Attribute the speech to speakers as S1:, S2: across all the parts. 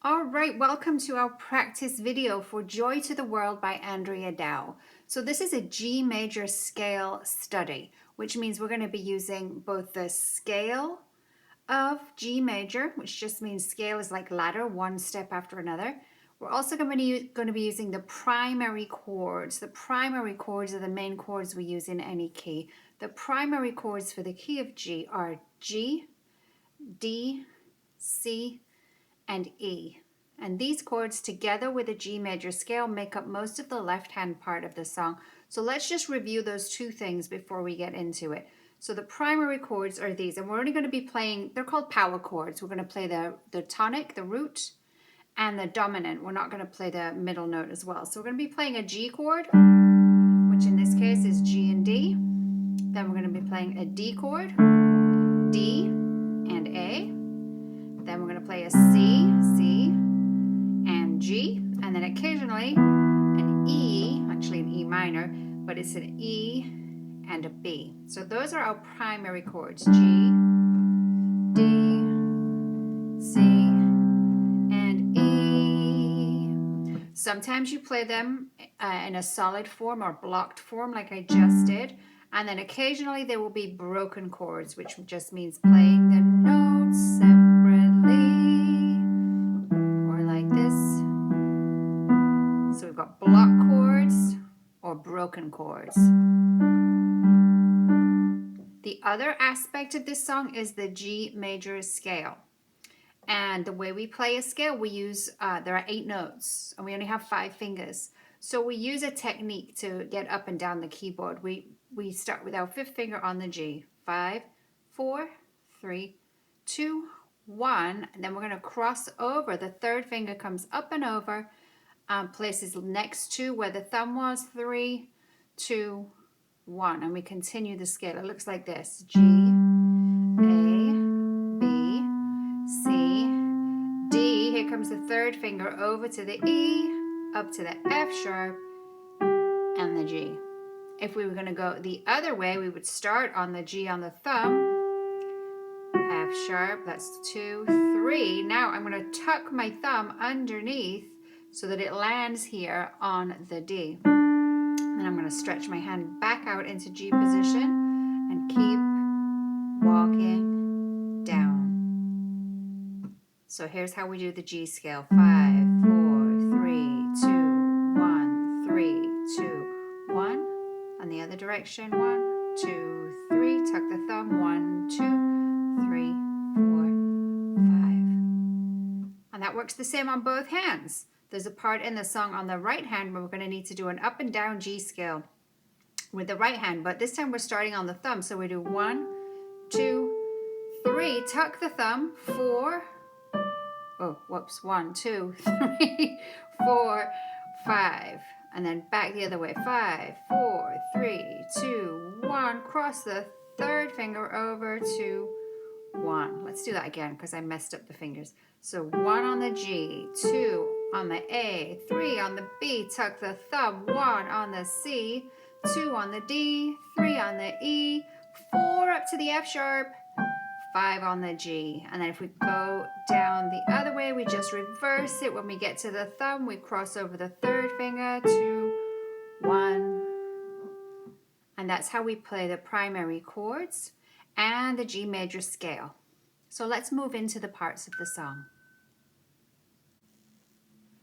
S1: All right, welcome to our practice video for Joy to the World by Andrea Dow. So this is a G major scale study, which means we're going to be using both the scale of G major, which just means scale is like ladder, one step after another. We're also going to be using the primary chords. The primary chords are the main chords we use in any key. The primary chords for the key of G are G, D, C, and E. And these chords together with the G major scale make up most of the left-hand part of the song. So let's just review those two things before we get into it. So the primary chords are these, and we're only going to be playing, they're called power chords. We're going to play the tonic, the root, and the dominant. We're not going to play the middle note as well. So we're going to be playing a G chord, which in this case is G and D. Then we're going to be playing a D chord, D and A. Then we're going to play a C, C, and G, and then occasionally an E, actually an E minor, but it's an E and a B. So those are our primary chords, G, D, C, and E. Sometimes you play them in a solid form or blocked form like I just did, and then occasionally there will be broken chords, which just means playing the notes separately, or like this. So we've got block chords or broken chords. The other aspect of this song is the G major scale. And the way we play a scale, we use, there are 8 notes, and we only have 5 fingers. So we use a technique to get up and down the keyboard. We start with our 5th finger on the G. 5, 4, 3, 2, 1. And then we're going to cross over. The 3rd finger comes up and over, places next to where the thumb was. 3, 2, 1. And we continue the scale. It looks like this. G, A, B, C, D. Here comes the 3rd finger over to the E, up to the F sharp, and the G. If we were going to go the other way, we would start on the G on the thumb, F sharp, that's 2, 3. Now I'm going to tuck my thumb underneath so that it lands here on the D. Then I'm going to stretch my hand back out into G position and keep walking down. So here's how we do the G scale. 5, 4, 3, 2, 1, 3, 2, 1. On the other direction, 1, 2, 3. Tuck the thumb. 1, 2, 3, 4, 5. And that works the same on both hands. There's a part in the song on the right hand where we're going to need to do an up and down G scale with the right hand, but this time we're starting on the thumb. So we do 1, 2, 3. Tuck the thumb. 4. Oh, whoops. 1, 2, 3, 4, 5. And then back the other way. 5, 4, 3, 2, 1. Cross the 3rd finger over to 1. Let's do that again because I messed up the fingers. So 1 on the G, 2 on the A, 3 on the B, tuck the thumb, 1 on the C, 2 on the D, 3 on the E, 4 up to the F sharp, 5 on the G. And then if we go down the other way, we just reverse it. When we get to the thumb, we cross over the 3rd finger, 2, 1. And that's how we play the primary chords and the G major scale. So let's move into the parts of the song.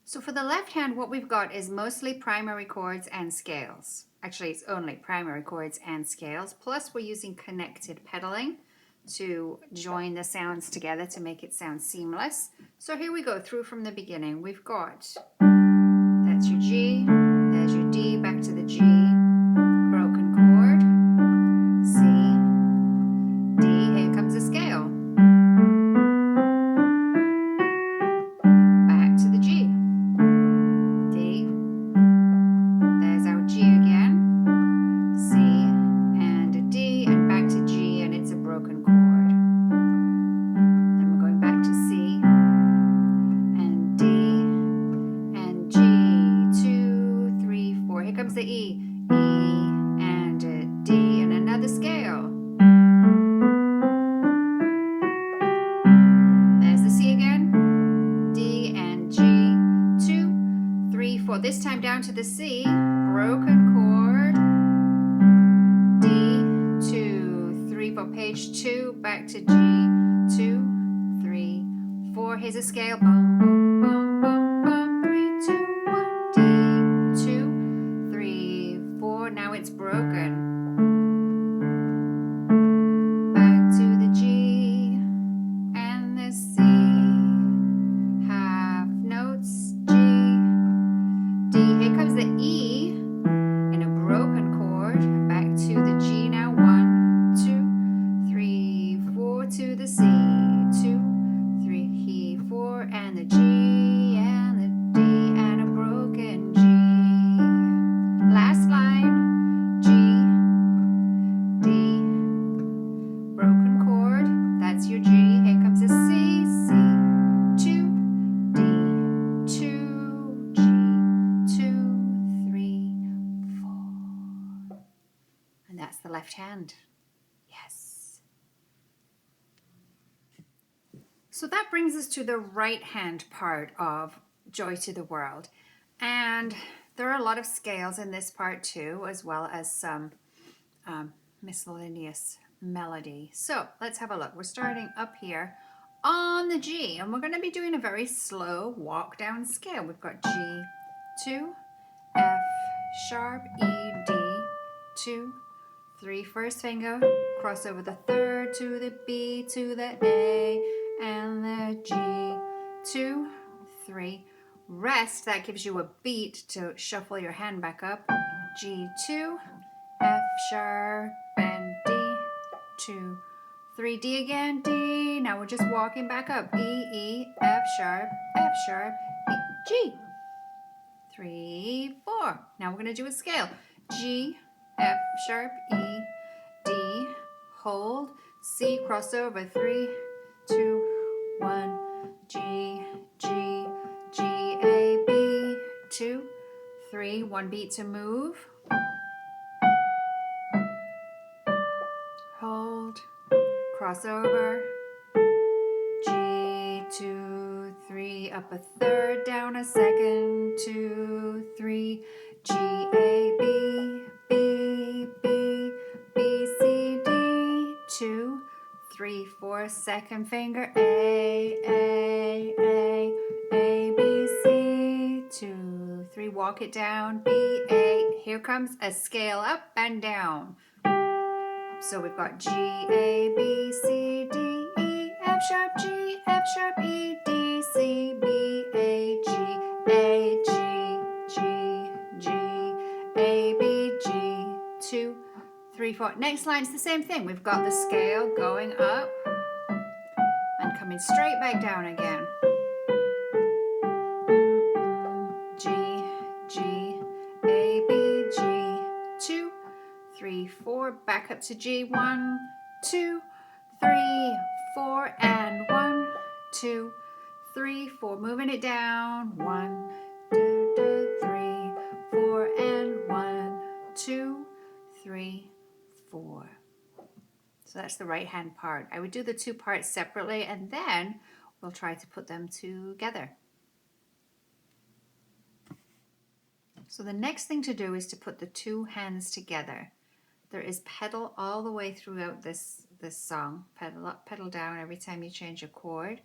S1: So for the left hand, what we've got is mostly primary chords and scales. Actually, it's only primary chords and scales. Plus, we're using connected pedaling to join the sounds together to make it sound seamless. So here we go through from the beginning. We've got, that's your G, there's your D, back to the G, broken chord, C, D, here comes the scale. Back to the G, D, there's our G again, C, and a D, and back to G, and it's a broken chord. Then we're going back to C, and D, and G, 2, this time down to the C, broken chord, D, 2, 3 for page 2, back to G, 2, 3, 4. Here's a scale, bum, bum, bum, bum, bum, 3, 2, 1, D, 2, 3, 4. Now it's broken. Back to the G and the C, half notes, G, D. Here comes the E in a broken chord. Back to the G now. 1, 2, 3, 4 to the C. 2, 3, 4, and the G and the D and a broken G. Last line. G, D, broken chord. That's your G. Here comes a C. C, 2, D, 2, G, 2, 3, 4. And that's the left hand. Yes. So that brings us to the right hand part of Joy to the World. And there are a lot of scales in this part too, as well as some miscellaneous melody. So let's have a look. We're starting up here on the G, and we're going to be doing a very slow walk down scale. We've got G, 2, F sharp, E, D, 2, 3, first finger, cross over the third to the B, to the A, and the G, 2, 3, rest. That gives you a beat to shuffle your hand back up. G2, F sharp, and D, 2, 3, D again, D. Now we're just walking back up. E, E, F sharp, E, G. 3, 4. Now we're going to do a scale. G, F sharp, E, D, hold, C, crossover, 3, 2, 1, G, G, G, A, B, 2, 3, 1 beat to move. Hold, crossover, G, 2, 3, up a third, down a second, 2, 3, G, A, B, B, B, B, C, D, 2, 3, 4, second finger, A, B, C, 2, 3, walk it down, B, A. Here comes a scale up and down. So we've got G, A, B, C, D, E, F sharp, G, F sharp, E, D, C, B, A, G, A, G, G, G, A, B, G, 2, 3, 4. Next line's the same thing. We've got the scale going up and coming straight back down again. G, G, A, B, G, 2, 3, 4, back up to G, 1, 2, 3, 4, and 1, 2, 3, 4, moving it down, 1, 2, 3, 4, and 1, 2, 3, 4. So that's the right hand part. I would do the two parts separately, and then we'll try to put them together. So the next thing to do is to put the two hands together. There is pedal all the way throughout this song. Pedal up, pedal down every time you change a chord.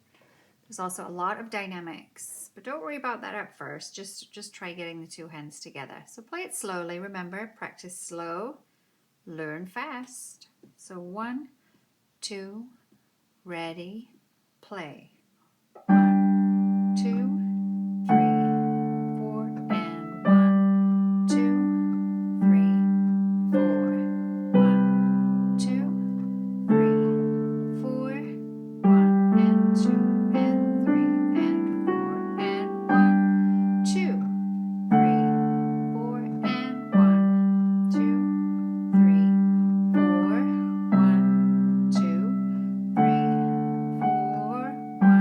S1: There's also a lot of dynamics, but don't worry about that at first. Just try getting the two hands together. So play it slowly. Remember, practice slow, learn fast. So 1, 2, ready, play. 1, 2, 3, 4, and 1, 2, 3, 4. 1, 2, 3, 4, 1 and 2 and 3 and 4 and 1, 2, 3, 4 and 1, 2, 3, 4, 1, 2, 3, 4, 1,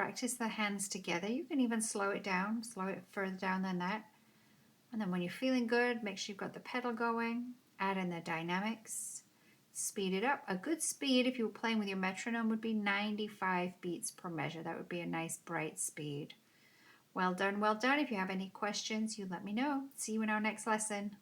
S1: practice the hands together. You can even slow it down, slow it further down than that. And then when you're feeling good, make sure you've got the pedal going, add in the dynamics, speed it up. A good speed, if you were playing with your metronome, would be 95 beats per measure. That would be a nice bright speed. Well done, well done. If you have any questions, you let me know. See you in our next lesson.